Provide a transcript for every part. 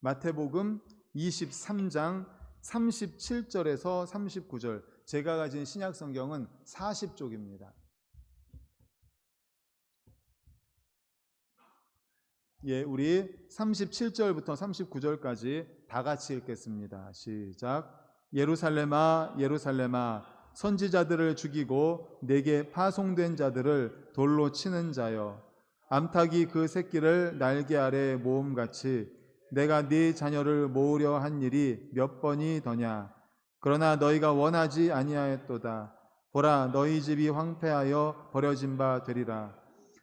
마태복음 23장 37절에서 39절. 제가 가진 신약 성경은 40쪽입니다. 예, 우리 37절부터 39절까지 다 같이 읽겠습니다. 시작. 예루살렘아, 예루살렘아, 선지자들을 죽이고 내게 파송된 자들을 돌로 치는 자여, 암탉이 그 새끼를 날개 아래 모음같이 내가 네 자녀를 모으려 한 일이 몇 번이 더냐. 그러나 너희가 원하지 아니하였도다. 보라, 너희 집이 황폐하여 버려진 바 되리라.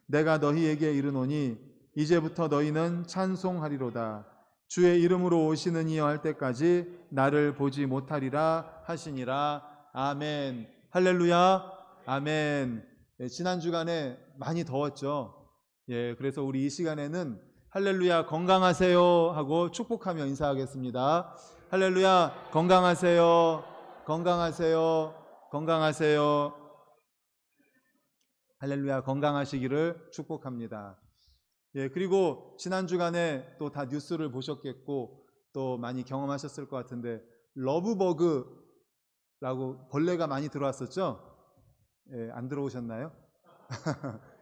내가 너희에게 이르노니 이제부터 너희는 찬송하리로다. 주의 이름으로 오시는 이여 할 때까지 나를 보지 못하리라 하시니라. 아멘. 할렐루야. 아멘. 예, 지난 주간에 많이 더웠죠. 예, 그래서 우리 이 시간에는 할렐루야 건강하세요 하고 축복하며 인사하겠습니다. 할렐루야 건강하세요. 건강하세요. 건강하세요. 할렐루야 건강하시기를 축복합니다. 예, 그리고 지난 주간에 또 다 뉴스를 보셨겠고 또 많이 경험하셨을 것 같은데 러브버그라고 벌레가 많이 들어왔었죠? 예, 안 들어오셨나요?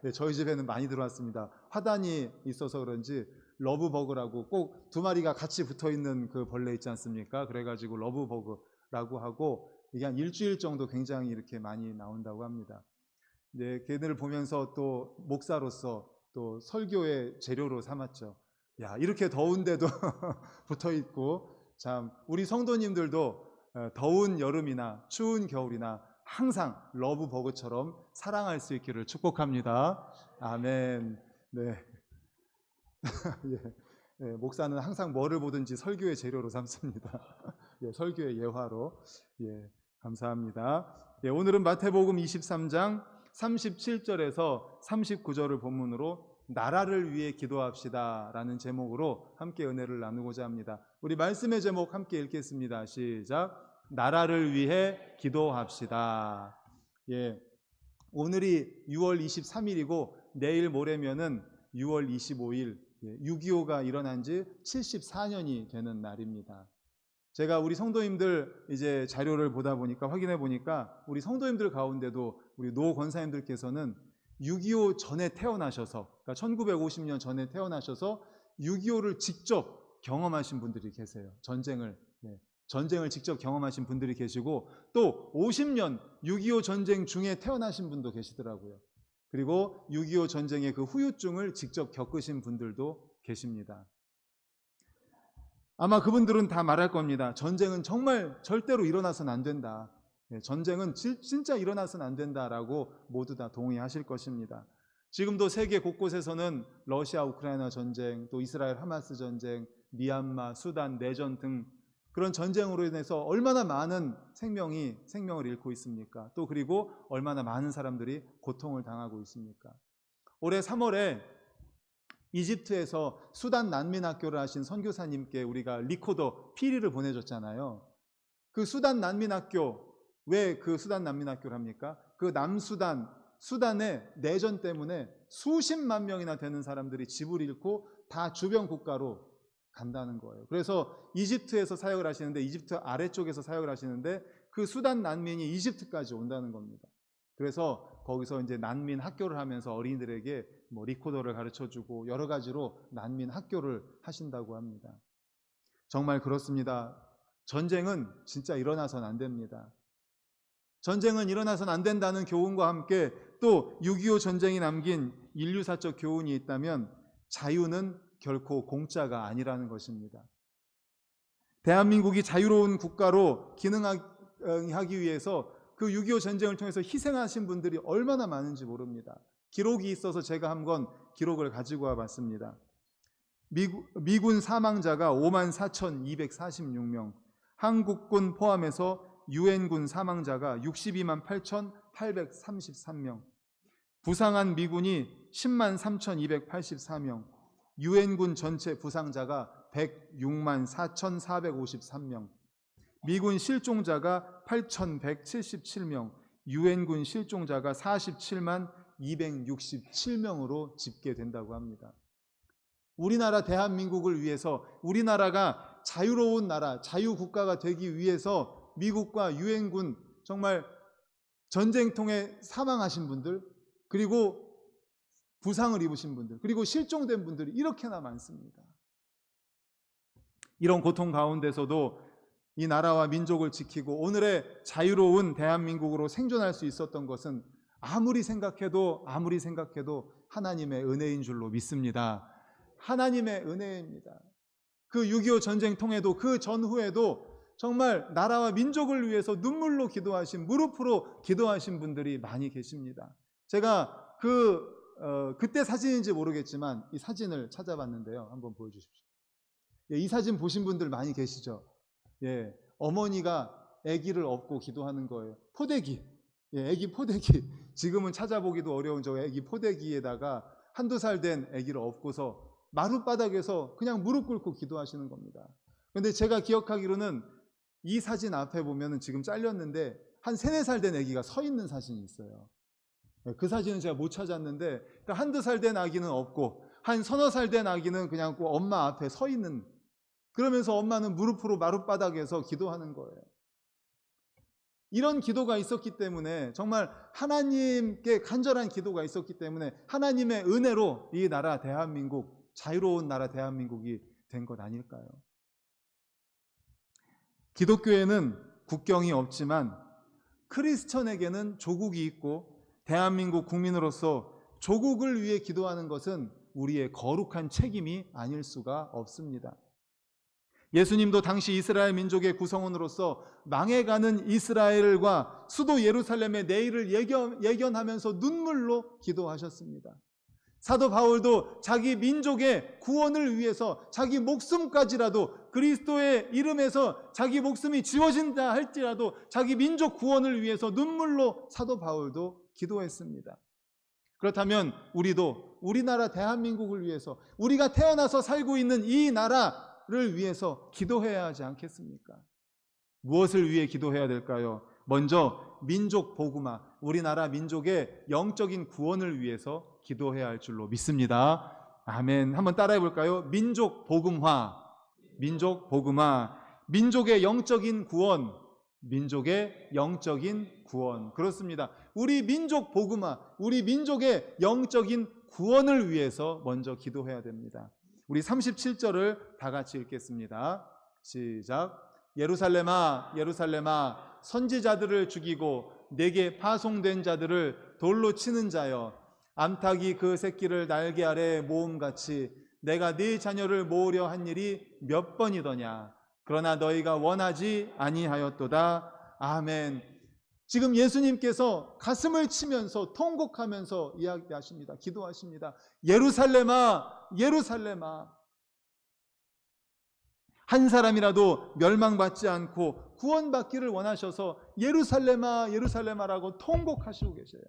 예, 저희 집에는 많이 들어왔습니다. 화단이 있어서 그런지 러브버그라고 꼭 두 마리가 같이 붙어있는 그 벌레 있지 않습니까? 그래가지고 러브버그라고 하고 이게 한 일주일 정도 굉장히 이렇게 많이 나온다고 합니다. 네, 걔들을 보면서 또 목사로서 또 설교의 재료로 삼았죠. 야, 이렇게 더운데도 붙어 있고, 참 우리 성도님들도 더운 여름이나 추운 겨울이나 항상 러브버그처럼 사랑할 수 있기를 축복합니다. 아멘. 네. 예. 예, 목사는 항상 뭐를 보든지 설교의 재료로 삼습니다. 예, 설교의 예화로. 예, 감사합니다. 예, 오늘은 마태복음 23장 37절에서 39절을 본문으로 나라를 위해 기도합시다 라는 제목으로 함께 은혜를 나누고자 합니다. 우리 말씀의 제목 함께 읽겠습니다. 시작. 나라를 위해 기도합시다. 예, 오늘이 6월 23일이고 내일 모레면은 6월 25일 6.25가 일어난 지 74년이 되는 날입니다. 제가 우리 성도님들 이제 자료를 보다 보니까 확인해 보니까 우리 성도님들 가운데도 우리 노 권사님들께서는 6.25 전에 태어나셔서 그러니까 1950년 전에 태어나셔서 6.25를 직접 경험하신 분들이 계세요. 전쟁을 직접 경험하신 분들이 계시고 또 50년 6.25 전쟁 중에 태어나신 분도 계시더라고요. 그리고 6.25 전쟁의 그 후유증을 직접 겪으신 분들도 계십니다. 아마 그분들은 다 말할 겁니다. 전쟁은 정말 절대로 일어나서는 안 된다. 전쟁은 진짜 일어나서는 안 된다라고 모두 다 동의하실 것입니다. 지금도 세계 곳곳에서는 러시아 우크라이나 전쟁, 또 이스라엘 하마스 전쟁, 미얀마, 수단 내전 등 그런 전쟁으로 인해서 얼마나 많은 생명을 잃고 있습니까? 또 그리고 얼마나 많은 사람들이 고통을 당하고 있습니까? 올해 3월에 이집트에서 수단 난민학교를 하신 선교사님께 우리가 리코더 피리를 보내줬잖아요. 그 수단 난민학교, 왜 그 수단 난민학교를 합니까? 그 수단의 내전 때문에 수십만 명이나 되는 사람들이 집을 잃고 다 주변 국가로 간다는 거예요. 그래서 이집트에서 사역을 하시는데 이집트 아래쪽에서 사역을 하시는데 그 수단 난민이 이집트까지 온다는 겁니다. 그래서 거기서 이제 난민 학교를 하면서 어린이들에게 뭐 리코더를 가르쳐주고 여러 가지로 난민 학교를 하신다고 합니다. 정말 그렇습니다. 전쟁은 진짜 일어나서는 안 됩니다. 전쟁은 일어나서는 안 된다는 교훈과 함께 또 6.25 전쟁이 남긴 인류사적 교훈이 있다면 자유는 결코 공짜가 아니라는 것입니다. 대한민국이 자유로운 국가로 기능하기 위해서 그 6.25 전쟁을 통해서 희생하신 분들이 얼마나 많은지 모릅니다. 기록이 있어서 제가 한번 기록을 가지고 와봤습니다. 미군 사망자가 54,246명, 한국군 포함해서 유엔군 사망자가 62만 8,833명, 부상한 미군이 10만 3,284명, 유엔군 전체 부상자가 106만 4,453명, 미군 실종자가 8,177명, 유엔군 실종자가 47만 267명으로 집계된다고 합니다. 우리나라 대한민국을 위해서, 우리나라가 자유로운 나라, 자유국가가 되기 위해서 미국과 유엔군, 정말 전쟁통에 사망하신 분들, 그리고 부상을 입으신 분들, 그리고 실종된 분들이 이렇게나 많습니다. 이런 고통 가운데서도 이 나라와 민족을 지키고 오늘의 자유로운 대한민국으로 생존할 수 있었던 것은 아무리 생각해도 하나님의 은혜인 줄로 믿습니다. 하나님의 은혜입니다. 그 6.25 전쟁통에도, 그 전후에도 정말 나라와 민족을 위해서 눈물로 기도하신, 무릎으로 기도하신 분들이 많이 계십니다. 제가 그때 사진인지 모르겠지만 이 사진을 찾아봤는데요. 한번 보여주십시오. 예, 이 사진 보신 분들 많이 계시죠? 예, 어머니가 아기를 업고 기도하는 거예요. 포대기, 예, 아기 포대기. 지금은 찾아보기도 어려운 저 아기 포대기에다가 한두 살 된 아기를 업고서 마룻바닥에서 그냥 무릎 꿇고 기도하시는 겁니다. 그런데 제가 기억하기로는 이 사진 앞에 보면은 지금 잘렸는데 한 3, 4살 된 아기가 서 있는 사진이 있어요. 그 사진은 제가 못 찾았는데, 그러니까 한두 살 된 아기는 없고 한 서너 살 된 아기는 그냥 엄마 앞에 서 있는, 그러면서 엄마는 무릎으로 마룻바닥에서 기도하는 거예요. 이런 기도가 있었기 때문에, 정말 하나님께 간절한 기도가 있었기 때문에 하나님의 은혜로 이 나라 대한민국, 자유로운 나라 대한민국이 된 것 아닐까요? 기독교에는 국경이 없지만 크리스천에게는 조국이 있고, 대한민국 국민으로서 조국을 위해 기도하는 것은 우리의 거룩한 책임이 아닐 수가 없습니다. 예수님도 당시 이스라엘 민족의 구성원으로서 망해가는 이스라엘과 수도 예루살렘의 내일을 예견하면서 눈물로 기도하셨습니다. 사도 바울도 자기 민족의 구원을 위해서 자기 목숨까지라도, 그리스도의 이름에서 자기 목숨이 지워진다 할지라도 자기 민족 구원을 위해서 눈물로 사도 바울도 기도했습니다. 그렇다면 우리도 우리나라 대한민국을 위해서, 우리가 태어나서 살고 있는 이 나라를 위해서 기도해야 하지 않겠습니까? 무엇을 위해 기도해야 될까요? 먼저 민족 복음화, 우리나라 민족의 영적인 구원을 위해서 기도해야 할 줄로 믿습니다. 아멘. 한번 따라해 볼까요? 민족 복음화, 민족 복음화, 민족의 영적인 구원, 민족의 영적인 구원. 그렇습니다. 우리 민족 복음화, 우리 민족의 영적인 구원을 위해서 먼저 기도해야 됩니다. 우리 37절을 다 같이 읽겠습니다. 시작. 예루살렘아, 예루살렘아, 선지자들을 죽이고 내게 파송된 자들을 돌로 치는 자여, 암탉이 그 새끼를 날개 아래 모음같이 내가 네 자녀를 모으려 한 일이 몇 번이더냐. 그러나 너희가 원하지 아니하였도다. 아멘. 지금 예수님께서 가슴을 치면서 통곡하면서 이야기하십니다. 기도하십니다. 예루살렘아, 예루살렘아. 한 사람이라도 멸망받지 않고 구원받기를 원하셔서 예루살렘아, 예루살렘아라고 통곡하시고 계셔요.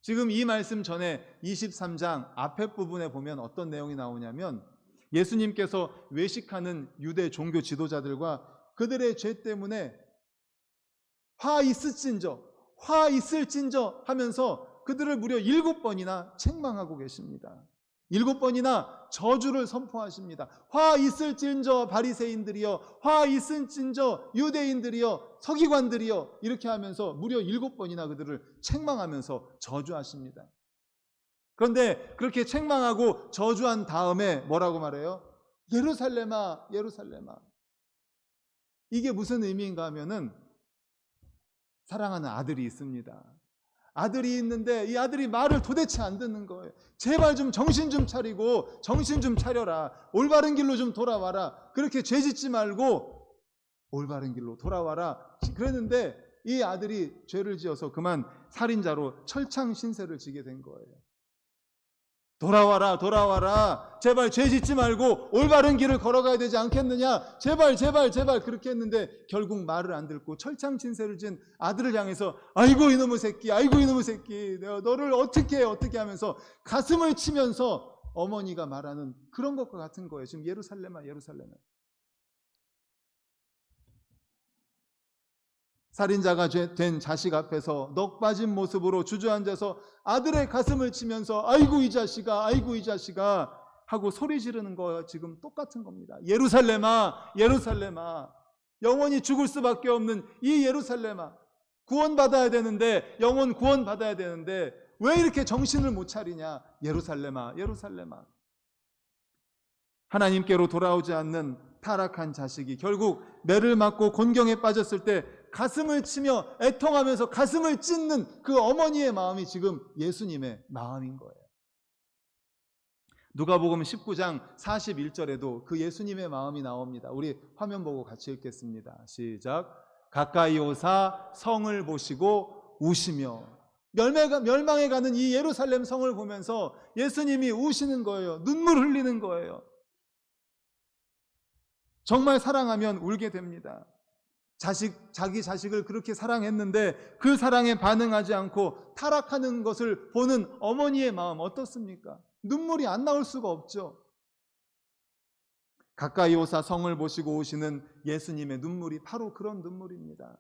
지금 이 말씀 전에 23장 앞에 부분에 보면 어떤 내용이 나오냐면, 예수님께서 외식하는 유대 종교 지도자들과 그들의 죄 때문에 화 있을진저 하면서 그들을 무려 7번이나 책망하고 계십니다. 7번이나 저주를 선포하십니다. 화 있을진저 바리새인들이여, 화 있을진저 유대인들이여, 서기관들이여, 이렇게 하면서 무려 7번이나 그들을 책망하면서 저주하십니다. 그런데 그렇게 책망하고 저주한 다음에 뭐라고 말해요? 예루살렘아, 예루살렘아. 이게 무슨 의미인가 하면은, 사랑하는 아들이 있습니다. 아들이 있는데 이 아들이 말을 도대체 안 듣는 거예요. 제발 좀 정신 좀 차리고, 정신 좀 차려라. 올바른 길로 좀 돌아와라. 그렇게 죄 짓지 말고 올바른 길로 돌아와라. 그랬는데 이 아들이 죄를 지어서 그만 살인자로 철창 신세를 지게 된 거예요. 돌아와라, 돌아와라. 제발 죄 짓지 말고 올바른 길을 걸어가야 되지 않겠느냐. 제발, 제발, 제발. 그렇게 했는데 결국 말을 안 듣고 철창 신세를 진 아들을 향해서 아이고 이놈의 새끼, 아이고 이놈의 새끼, 내가 너를 어떻게 하면서 가슴을 치면서 어머니가 말하는 그런 것과 같은 거예요. 지금 예루살렘아, 예루살렘아. 살인자가 된 자식 앞에서 넋 빠진 모습으로 주저앉아서 아들의 가슴을 치면서 아이고 이 자식아, 아이고 이 자식아, 하고 소리 지르는 거 지금 똑같은 겁니다. 예루살렘아, 예루살렘아, 영원히 죽을 수밖에 없는 이 예루살렘아, 구원받아야 되는데, 영원 구원받아야 되는데 왜 이렇게 정신을 못 차리냐. 예루살렘아, 예루살렘아. 하나님께로 돌아오지 않는 타락한 자식이 결국 매를 맞고 곤경에 빠졌을 때 가슴을 치며 애통하면서 가슴을 찢는 그 어머니의 마음이 지금 예수님의 마음인 거예요. 누가복음 19장 41절에도 그 예수님의 마음이 나옵니다. 우리 화면 보고 같이 읽겠습니다. 시작. 가까이 오사 성을 보시고 우시며. 멸망해 가는 이 예루살렘 성을 보면서 예수님이 우시는 거예요. 눈물 흘리는 거예요. 정말 사랑하면 울게 됩니다. 자기 자식을 그렇게 사랑했는데 그 사랑에 반응하지 않고 타락하는 것을 보는 어머니의 마음 어떻습니까? 눈물이 안 나올 수가 없죠. 가까이 오사 성을 보시고 오시는 예수님의 눈물이 바로 그런 눈물입니다.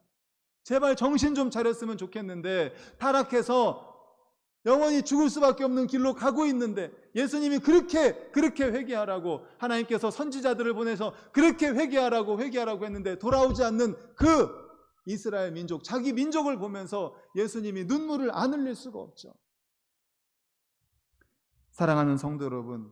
제발 정신 좀 차렸으면 좋겠는데 타락해서 영원히 죽을 수밖에 없는 길로 가고 있는데 예수님이 그렇게 회개하라고, 하나님께서 선지자들을 보내서 그렇게 회개하라고 했는데 돌아오지 않는 그 이스라엘 민족, 자기 민족을 보면서 예수님이 눈물을 안 흘릴 수가 없죠. 사랑하는 성도 여러분,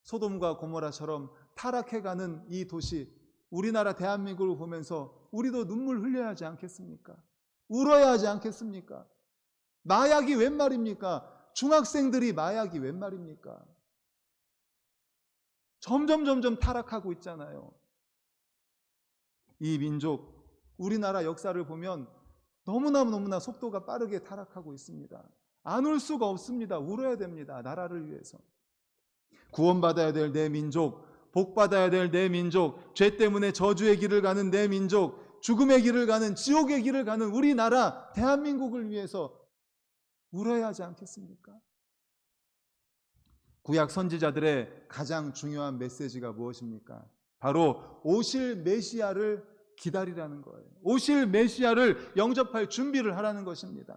소돔과 고모라처럼 타락해가는 이 도시, 우리나라 대한민국을 보면서 우리도 눈물 흘려야 하지 않겠습니까? 울어야 하지 않겠습니까? 마약이 웬 말입니까? 중학생들이 마약이 웬 말입니까? 점점 타락하고 있잖아요. 이 민족, 우리나라 역사를 보면 너무나 속도가 빠르게 타락하고 있습니다. 안 울 수가 없습니다. 울어야 됩니다. 나라를 위해서. 구원받아야 될 내 민족, 복받아야 될 내 민족, 죄 때문에 저주의 길을 가는 내 민족, 죽음의 길을 가는, 지옥의 길을 가는 우리나라 대한민국을 위해서 울어야 하지 않겠습니까? 구약 선지자들의 가장 중요한 메시지가 무엇입니까? 바로 오실 메시아를 기다리라는 거예요. 오실 메시아를 영접할 준비를 하라는 것입니다.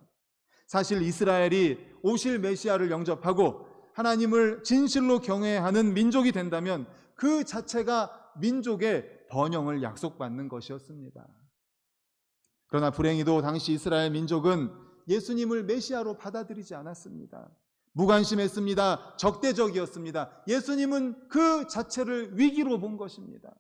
사실 이스라엘이 오실 메시아를 영접하고 하나님을 진실로 경외하는 민족이 된다면 그 자체가 민족의 번영을 약속받는 것이었습니다. 그러나 불행히도 당시 이스라엘 민족은 예수님을 메시아로 받아들이지 않았습니다. 무관심했습니다. 적대적이었습니다. 예수님은 그 자체를 위기로 본 것입니다.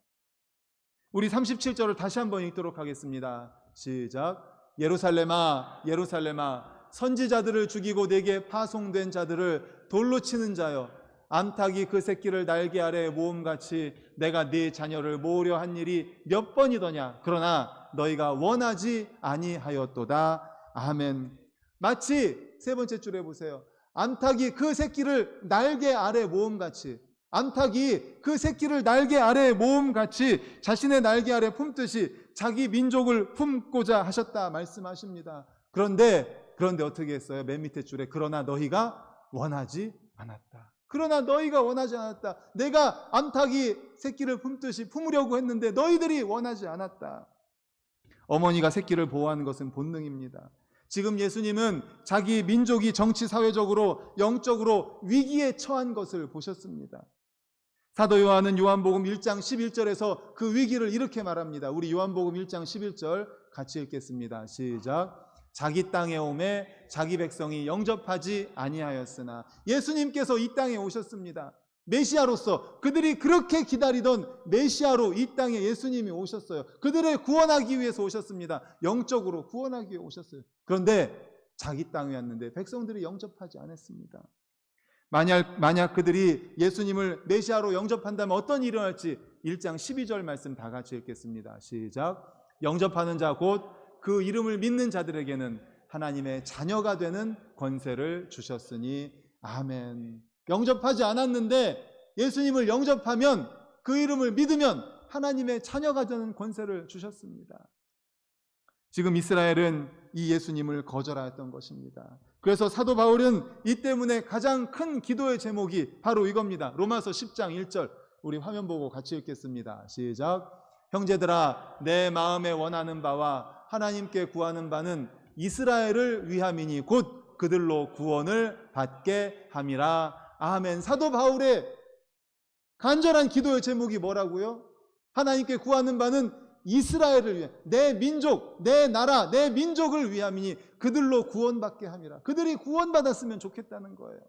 우리 37절을 다시 한번 읽도록 하겠습니다. 시작. 예루살렘아, 예루살렘아, 선지자들을 죽이고 내게 파송된 자들을 돌로 치는 자여, 암탉이 그 새끼를 날개 아래 모음같이 내가 네 자녀를 모으려 한 일이 몇 번이더냐. 그러나 너희가 원하지 아니하였도다. 아멘. 마치 세 번째 줄에 보세요. 암탉이 그 새끼를 날개 아래 모음같이, 암탉이 그 새끼를 날개 아래 모음같이 자신의 날개 아래 품듯이 자기 민족을 품고자 하셨다 말씀하십니다. 그런데 어떻게 했어요? 맨 밑에 줄에 그러나 너희가 원하지 않았다. 그러나 너희가 원하지 않았다. 내가 암탉이 새끼를 품듯이 품으려고 했는데 너희들이 원하지 않았다. 어머니가 새끼를 보호하는 것은 본능입니다. 지금 예수님은 자기 민족이 정치, 사회적으로, 영적으로 위기에 처한 것을 보셨습니다. 사도 요한은 요한복음 1장 11절에서 그 위기를 이렇게 말합니다. 우리 요한복음 1장 11절 같이 읽겠습니다. 시작. 자기 땅에 오매 자기 백성이 영접하지 아니하였으나. 예수님께서 이 땅에 오셨습니다. 메시아로서, 그들이 그렇게 기다리던 메시아로 이 땅에 예수님이 오셨어요. 그들을 구원하기 위해서 오셨습니다. 영적으로 구원하기 위해 오셨어요. 그런데 자기 땅에 왔는데 백성들이 영접하지 않았습니다. 만약 그들이 예수님을 메시아로 영접한다면 어떤 일이 일어날지 1장 12절 말씀 다 같이 읽겠습니다. 시작. 영접하는 자 곧 그 이름을 믿는 자들에게는 하나님의 자녀가 되는 권세를 주셨으니 아멘. 영접하지 않았는데 예수님을 영접하면, 그 이름을 믿으면 하나님의 자녀가 되는 권세를 주셨습니다. 지금 이스라엘은 이 예수님을 거절하였던 것입니다. 그래서 사도 바울은 이 때문에 가장 큰 기도의 제목이 바로 이겁니다. 로마서 10장 1절 우리 화면 보고 같이 읽겠습니다. 시작. 형제들아, 내 마음에 원하는 바와 하나님께 구하는 바는 이스라엘을 위함이니 곧 그들로 구원을 받게 함이라. 아멘. 사도 바울의 간절한 기도의 제목이 뭐라고요? 하나님께 구하는 바는 이스라엘을 위해, 내 민족, 내 나라, 내 민족을 위함이니 그들로 구원받게 함이라. 그들이 구원받았으면 좋겠다는 거예요.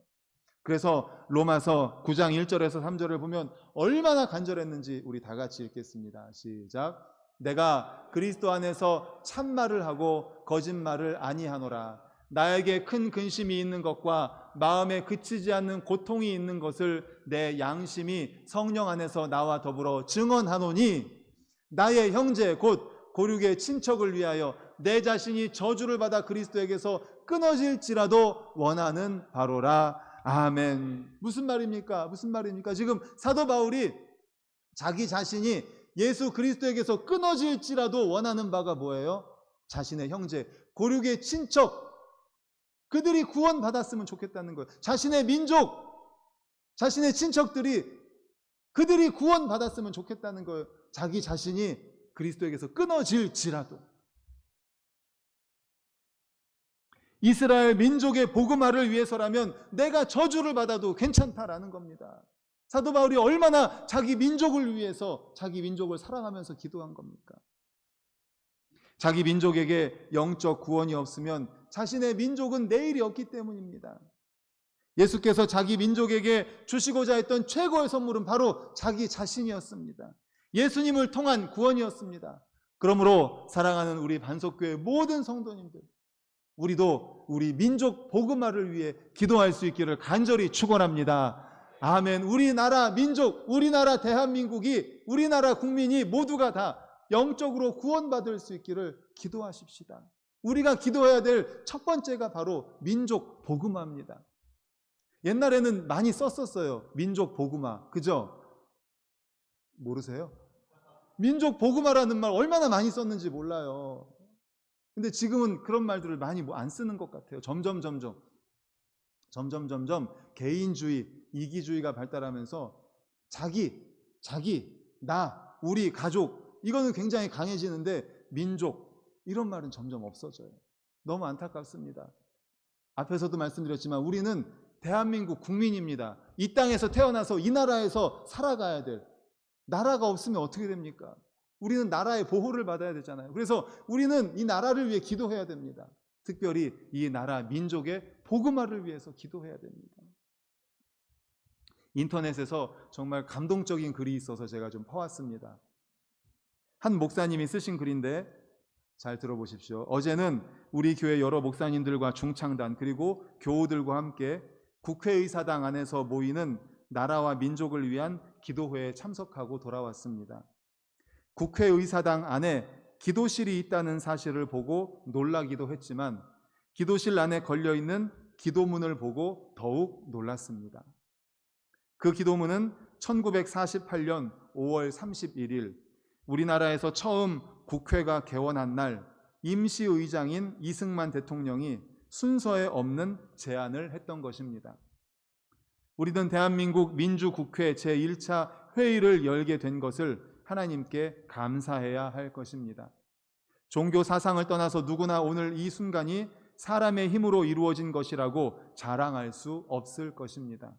그래서 로마서 9장 1절에서 3절을 보면 얼마나 간절했는지 우리 다 같이 읽겠습니다. 시작. 내가 그리스도 안에서 참말을 하고 거짓말을 아니하노라. 나에게 큰 근심이 있는 것과 마음에 그치지 않는 고통이 있는 것을 내 양심이 성령 안에서 나와 더불어 증언하노니, 나의 형제 곧 고륙의 친척을 위하여 내 자신이 저주를 받아 그리스도에게서 끊어질지라도 원하는 바로라. 아멘. 무슨 말입니까? 무슨 말입니까? 지금 사도 바울이 자기 자신이 예수 그리스도에게서 끊어질지라도 원하는 바가 뭐예요? 자신의 형제, 고륙의 친척, 그들이 구원받았으면 좋겠다는 거예요. 자신의 민족, 자신의 친척들이, 그들이 구원받았으면 좋겠다는 거예요. 자기 자신이 그리스도에게서 끊어질지라도. 이스라엘 민족의 복음화를 위해서라면 내가 저주를 받아도 괜찮다라는 겁니다. 사도 바울이 얼마나 자기 민족을 위해서, 자기 민족을 사랑하면서 기도한 겁니까? 자기 민족에게 영적 구원이 없으면 자신의 민족은 내일이 없기 때문입니다. 예수께서 자기 민족에게 주시고자 했던 최고의 선물은 바로 자기 자신이었습니다. 예수님을 통한 구원이었습니다. 그러므로 사랑하는 우리 반석교회 모든 성도님들, 우리도 우리 민족 복음화를 위해 기도할 수 있기를 간절히 축원합니다. 아멘. 우리나라 민족, 우리나라 대한민국이, 우리나라 국민이 모두가 다 영적으로 구원받을 수 있기를 기도하십시다. 우리가 기도해야 될 첫 번째가 바로 민족 복음화입니다. 옛날에는 많이 썼었어요. 민족 복음화. 그죠? 모르세요? 민족 복음화라는 말 얼마나 많이 썼는지 몰라요. 근데 지금은 그런 말들을 많이 안 쓰는 것 같아요. 점점 개인주의, 이기주의가 발달하면서 자기, 나, 우리 가족, 이거는 굉장히 강해지는데 민족, 이런 말은 점점 없어져요. 너무 안타깝습니다. 앞에서도 말씀드렸지만 우리는 대한민국 국민입니다. 이 땅에서 태어나서 이 나라에서 살아가야 될, 나라가 없으면 어떻게 됩니까? 우리는 나라의 보호를 받아야 되잖아요. 그래서 우리는 이 나라를 위해 기도해야 됩니다. 특별히 이 나라 민족의 복음화를 위해서 기도해야 됩니다. 인터넷에서 정말 감동적인 글이 있어서 제가 좀 퍼왔습니다. 한 목사님이 쓰신 글인데 잘 들어보십시오. 어제는 우리 교회 여러 목사님들과 중창단 그리고 교우들과 함께 국회의사당 안에서 모이는 나라와 민족을 위한 기도회에 참석하고 돌아왔습니다. 국회의사당 안에 기도실이 있다는 사실을 보고 놀라기도 했지만 기도실 안에 걸려있는 기도문을 보고 더욱 놀랐습니다. 그 기도문은 1948년 5월 31일 우리나라에서 처음 국회가 개원한 날 임시의장인 이승만 대통령이 순서에 없는 제안을 했던 것입니다. 우리는 대한민국 민주국회 제1차 회의를 열게 된 것을 하나님께 감사해야 할 것입니다. 종교 사상을 떠나서 누구나 오늘 이 순간이 사람의 힘으로 이루어진 것이라고 자랑할 수 없을 것입니다.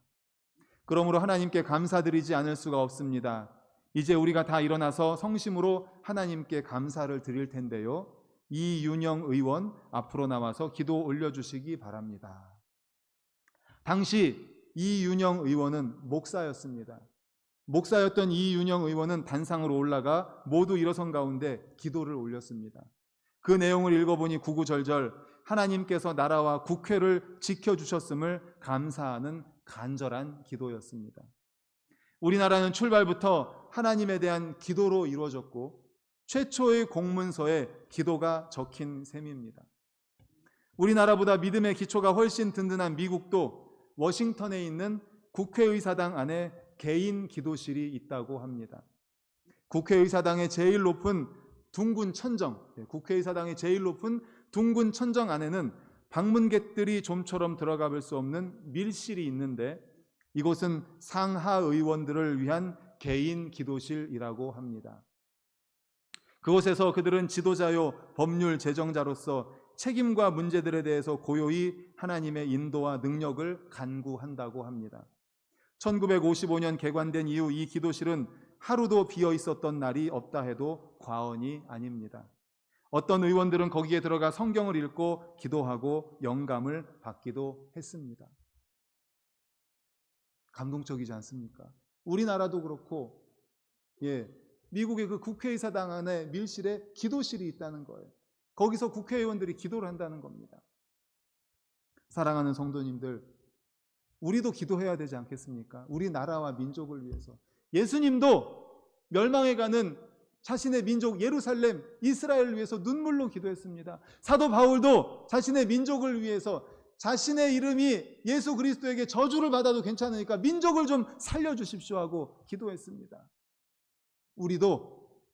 그러므로 하나님께 감사드리지 않을 수가 없습니다. 이제 우리가 다 일어나서 성심으로 하나님께 감사를 드릴 텐데요. 이윤영 의원 앞으로 나와서 기도 올려주시기 바랍니다. 당시 이윤영 의원은 목사였습니다. 목사였던 이윤영 의원은 단상으로 올라가 모두 일어선 가운데 기도를 올렸습니다. 그 내용을 읽어보니 구구절절 하나님께서 나라와 국회를 지켜주셨음을 감사하는 간절한 기도였습니다. 우리나라는 출발부터 하나님에 대한 기도로 이루어졌고 최초의 공문서에 기도가 적힌 셈입니다. 우리나라보다 믿음의 기초가 훨씬 든든한 미국도 워싱턴에 있는 국회의사당 안에 개인 기도실이 있다고 합니다. 국회의사당의 제일 높은 둥근 천정, 국회의사당의 제일 높은 둥근 천정 안에는 방문객들이 좀처럼 들어가 볼 수 없는 밀실이 있는데 이곳은 상하 의원들을 위한 개인 기도실이라고 합니다. 그곳에서 그들은 지도자요 법률 제정자로서 책임과 문제들에 대해서 고요히 하나님의 인도와 능력을 간구한다고 합니다. 1955년 개관된 이후 이 기도실은 하루도 비어 있었던 날이 없다 해도 과언이 아닙니다. 어떤 의원들은 거기에 들어가 성경을 읽고 기도하고 영감을 받기도 했습니다. 감동적이지 않습니까? 우리나라도 그렇고, 미국의 그 국회의사당 안에 밀실에 기도실이 있다는 거예요. 거기서 국회의원들이 기도를 한다는 겁니다. 사랑하는 성도님들, 우리도 기도해야 되지 않겠습니까? 우리나라와 민족을 위해서. 예수님도 멸망해가는 자신의 민족 예루살렘, 이스라엘을 위해서 눈물로 기도했습니다. 사도 바울도 자신의 민족을 위해서 자신의 이름이 예수 그리스도에게 저주를 받아도 괜찮으니까 민족을 좀 살려주십시오 하고 기도했습니다.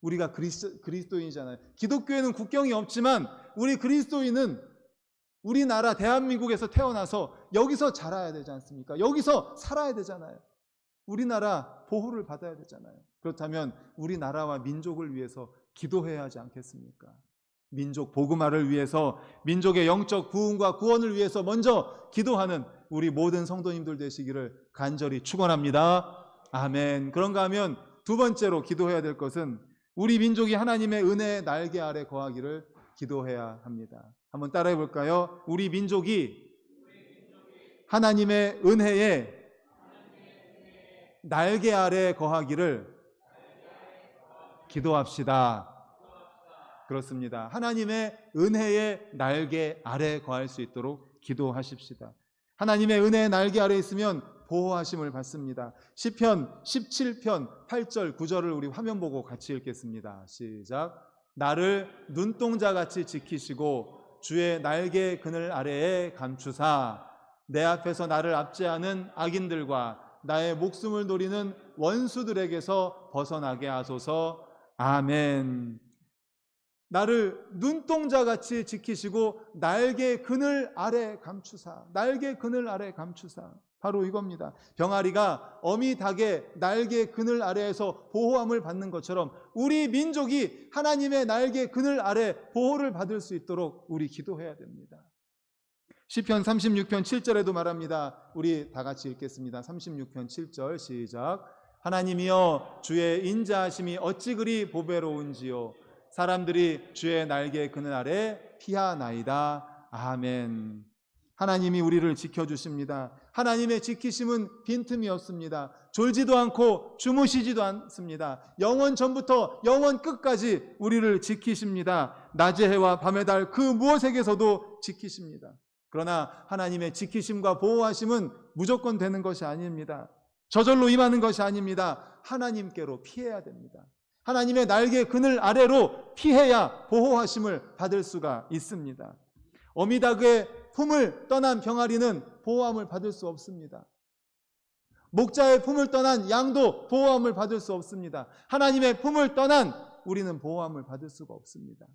우리가 그리스도인이잖아요. 기독교에는 국경이 없지만 우리 그리스도인은 우리나라 대한민국에서 태어나서 여기서 자라야 되지 않습니까? 여기서 살아야 되잖아요. 우리나라 보호를 받아야 되잖아요. 그렇다면 우리나라와 민족을 위해서 기도해야 하지 않겠습니까? 민족 복음화를 위해서, 민족의 영적 부흥과 구원을 위해서 먼저 기도하는 우리 모든 성도님들 되시기를 간절히 축원합니다. 아멘. 그런가 하면 두 번째로 기도해야 될 것은 우리 민족이 하나님의 은혜의 날개 아래 거하기를 기도해야 합니다. 한번 따라해 볼까요? 우리 민족이 하나님의 은혜의 날개 아래 거하기를 기도합시다. 그렇습니다. 하나님의 은혜의 날개 아래 거할 수 있도록 기도하십시다. 하나님의 은혜의 날개 아래 있으면 보호하심을 받습니다. 시편 17편 8절 9절을 우리 화면 보고 같이 읽겠습니다. 시작. 나를 눈동자같이 지키시고 주의 날개 그늘 아래에 감추사 내 앞에서 나를 압제하는 악인들과 나의 목숨을 노리는 원수들에게서 벗어나게 하소서. 아멘. 나를 눈동자같이 지키시고 날개 그늘 아래 감추사. 날개 그늘 아래 감추사. 바로 이겁니다. 병아리가 어미 닭의 날개 그늘 아래에서 보호함을 받는 것처럼 우리 민족이 하나님의 날개 그늘 아래 보호를 받을 수 있도록 우리 기도해야 됩니다. 시편 36편 7절에도 말합니다. 우리 다 같이 읽겠습니다. 36편 7절 시작. 하나님이여 주의 인자하심이 어찌 그리 보배로운지요. 사람들이 주의 날개 그늘 아래 피하나이다. 아멘. 하나님이 우리를 지켜주십니다. 하나님의 지키심은 빈틈이 없습니다. 졸지도 않고 주무시지도 않습니다. 영원 전부터 영원 끝까지 우리를 지키십니다. 낮의 해와 밤의 달 그 무엇에게서도 지키십니다. 그러나 하나님의 지키심과 보호하심은 무조건 되는 것이 아닙니다. 저절로 임하는 것이 아닙니다. 하나님께로 피해야 됩니다. 하나님의 날개 그늘 아래로 피해야 보호하심을 받을 수가 있습니다. 어미닭의 품을 떠난 병아리는 보호함을 받을 수 없습니다. 목자의 품을 떠난 양도 보호함을 받을 수 없습니다. 하나님의 품을 떠난 우리는 보호함을 받을 수가 없습니다.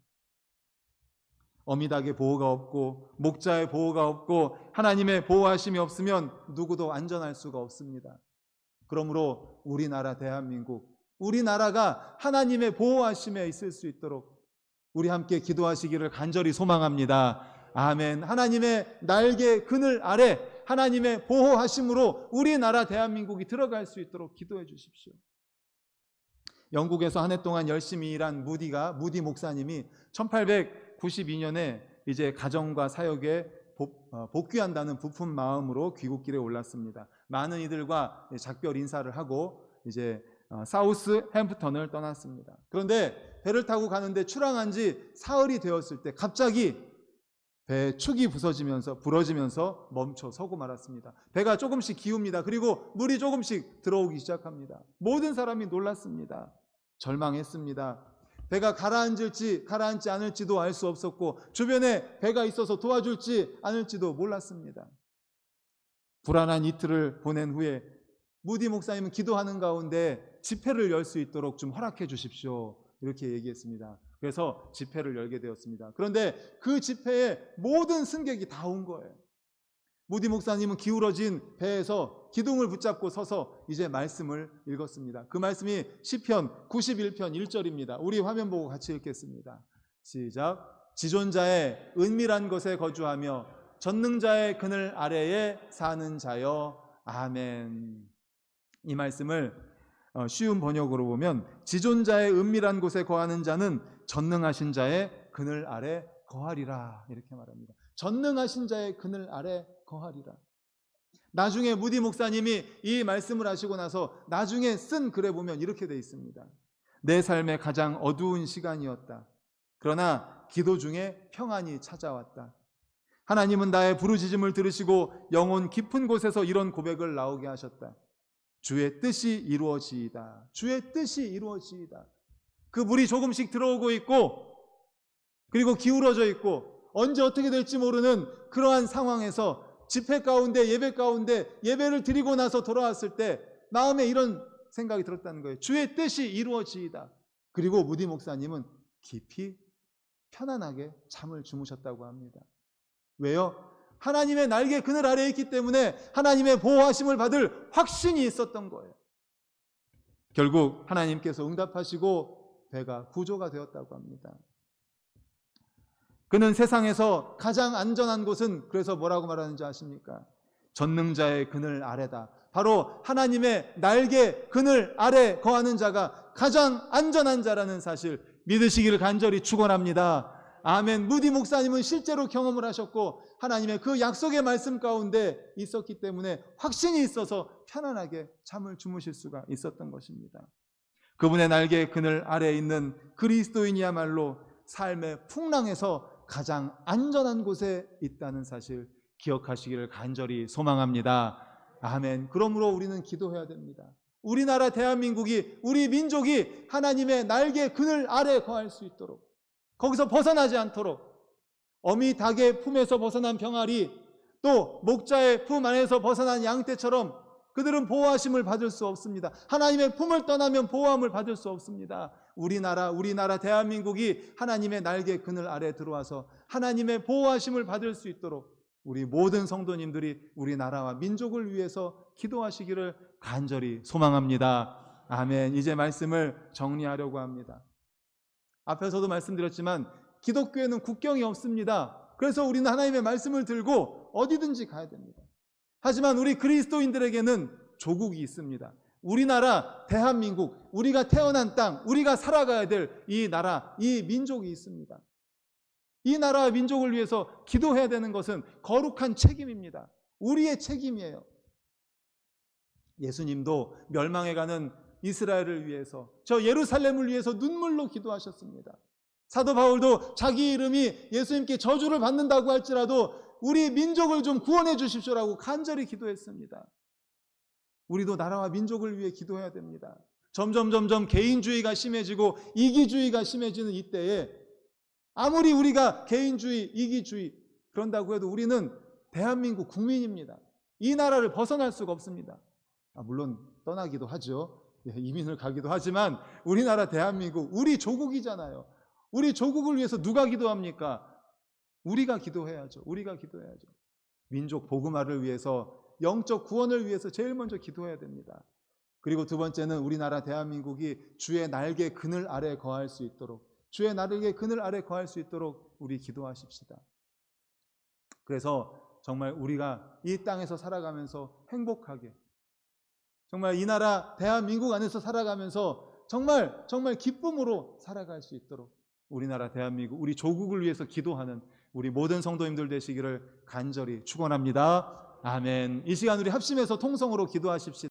어미닭의 보호가 없고 목자의 보호가 없고 하나님의 보호하심이 없으면 누구도 안전할 수가 없습니다. 그러므로 우리나라 대한민국, 우리나라가 하나님의 보호하심에 있을 수 있도록 우리 함께 기도하시기를 간절히 소망합니다. 아멘. 하나님의 날개 그늘 아래 하나님의 보호하심으로 우리나라 대한민국이 들어갈 수 있도록 기도해 주십시오. 영국에서 한 해 동안 열심히 일한 무디 목사님이 1892년에 이제 가정과 사역에 복귀한다는 부푼 마음으로 귀국길에 올랐습니다. 많은 이들과 작별 인사를 하고 이제 사우스 햄프턴을 떠났습니다. 그런데 배를 타고 가는데 출항한 지 사흘이 되었을 때 갑자기 배의 축이 부러지면서 멈춰 서고 말았습니다. 배가 조금씩 기웁니다. 그리고 물이 조금씩 들어오기 시작합니다. 모든 사람이 놀랐습니다. 절망했습니다. 배가 가라앉을지 가라앉지 않을지도 알 수 없었고 주변에 배가 있어서 도와줄지 않을지도 몰랐습니다. 불안한 이틀을 보낸 후에 무디 목사님은 기도하는 가운데 집회를 열 수 있도록 좀 허락해 주십시오. 이렇게 얘기했습니다. 그래서 집회를 열게 되었습니다. 그런데 그 집회에 모든 승객이 다 온 거예요. 무디 목사님은 기울어진 배에서 기둥을 붙잡고 서서 이제 말씀을 읽었습니다. 그 말씀이 시편 91편 1절입니다. 우리 화면 보고 같이 읽겠습니다. 시작. 지존자의 은밀한 곳에 거주하며 전능자의 그늘 아래에 사는 자여. 아멘. 이 말씀을 쉬운 번역으로 보면 지존자의 은밀한 곳에 거하는 자는 전능하신 자의 그늘 아래 거하리라 이렇게 말합니다. 전능하신 자의 그늘 아래 거하리라. 나중에 무디 목사님이 이 말씀을 하시고 나서 나중에 쓴 글에 보면 이렇게 돼 있습니다. 내 삶의 가장 어두운 시간이었다. 그러나 기도 중에 평안이 찾아왔다. 하나님은 나의 부르짖음을 들으시고 영혼 깊은 곳에서 이런 고백을 나오게 하셨다. 주의 뜻이 이루어지이다. 주의 뜻이 이루어지이다. 그 물이 조금씩 들어오고 있고 그리고 기울어져 있고 언제 어떻게 될지 모르는 그러한 상황에서 집회 가운데 예배 가운데 예배를 드리고 나서 돌아왔을 때 마음에 이런 생각이 들었다는 거예요. 주의 뜻이 이루어지이다. 그리고 무디 목사님은 깊이 편안하게 잠을 주무셨다고 합니다. 왜요? 하나님의 날개 그늘 아래에 있기 때문에 하나님의 보호하심을 받을 확신이 있었던 거예요. 결국 하나님께서 응답하시고 배가 구조가 되었다고 합니다. 그는 세상에서 가장 안전한 곳은 그래서 뭐라고 말하는지 아십니까? 전능자의 그늘 아래다. 바로 하나님의 날개 그늘 아래 거하는 자가 가장 안전한 자라는 사실 믿으시기를 간절히 축원합니다. 아멘. 무디 목사님은 실제로 경험을 하셨고 하나님의 그 약속의 말씀 가운데 있었기 때문에 확신이 있어서 편안하게 잠을 주무실 수가 있었던 것입니다. 그분의 날개 그늘 아래에 있는 그리스도인이야말로 삶의 풍랑에서 가장 안전한 곳에 있다는 사실 기억하시기를 간절히 소망합니다. 아멘. 그러므로 우리는 기도해야 됩니다. 우리나라 대한민국이 우리 민족이 하나님의 날개 그늘 아래 거할 수 있도록 거기서 벗어나지 않도록 어미 닭의 품에서 벗어난 병아리 또 목자의 품 안에서 벗어난 양떼처럼 그들은 보호하심을 받을 수 없습니다. 하나님의 품을 떠나면 보호함을 받을 수 없습니다. 우리나라 대한민국이 하나님의 날개 그늘 아래 들어와서 하나님의 보호하심을 받을 수 있도록 우리 모든 성도님들이 우리나라와 민족을 위해서 기도하시기를 간절히 소망합니다. 아멘. 이제 말씀을 정리하려고 합니다. 앞에서도 말씀드렸지만 기독교에는 국경이 없습니다. 그래서 우리는 하나님의 말씀을 들고 어디든지 가야 됩니다. 하지만 우리 그리스도인들에게는 조국이 있습니다. 우리나라 대한민국, 우리가 태어난 땅, 우리가 살아가야 될 이 나라, 이 민족이 있습니다. 이 나라와 민족을 위해서 기도해야 되는 것은 거룩한 책임입니다. 우리의 책임이에요. 예수님도 멸망해가는 이스라엘을 위해서 저 예루살렘을 위해서 눈물로 기도하셨습니다. 사도 바울도 자기 이름이 예수님께 저주를 받는다고 할지라도 우리 민족을 좀 구원해 주십시오라고 간절히 기도했습니다. 우리도 나라와 민족을 위해 기도해야 됩니다. 점점 개인주의가 심해지고 이기주의가 심해지는 이때에 아무리 우리가 개인주의, 이기주의 그런다고 해도 우리는 대한민국 국민입니다. 이 나라를 벗어날 수가 없습니다. 물론 떠나기도 하죠. 이민을 가기도 하지만 우리나라 대한민국 우리 조국이잖아요. 우리 조국을 위해서 누가 기도합니까? 우리가 기도해야죠. 우리가 기도해야죠. 민족 복음화를 위해서 영적 구원을 위해서 제일 먼저 기도해야 됩니다. 그리고 두 번째는 우리나라 대한민국이 주의 날개 그늘 아래 거할 수 있도록 주의 날개 그늘 아래 거할 수 있도록 우리 기도하십시다. 그래서 정말 우리가 이 땅에서 살아가면서 행복하게 정말 이 나라 대한민국 안에서 살아가면서 정말 기쁨으로 살아갈 수 있도록 우리나라 대한민국 우리 조국을 위해서 기도하는 우리 모든 성도님들 되시기를 간절히 축원합니다. 아멘. 이 시간 우리 합심해서 통성으로 기도하십시다.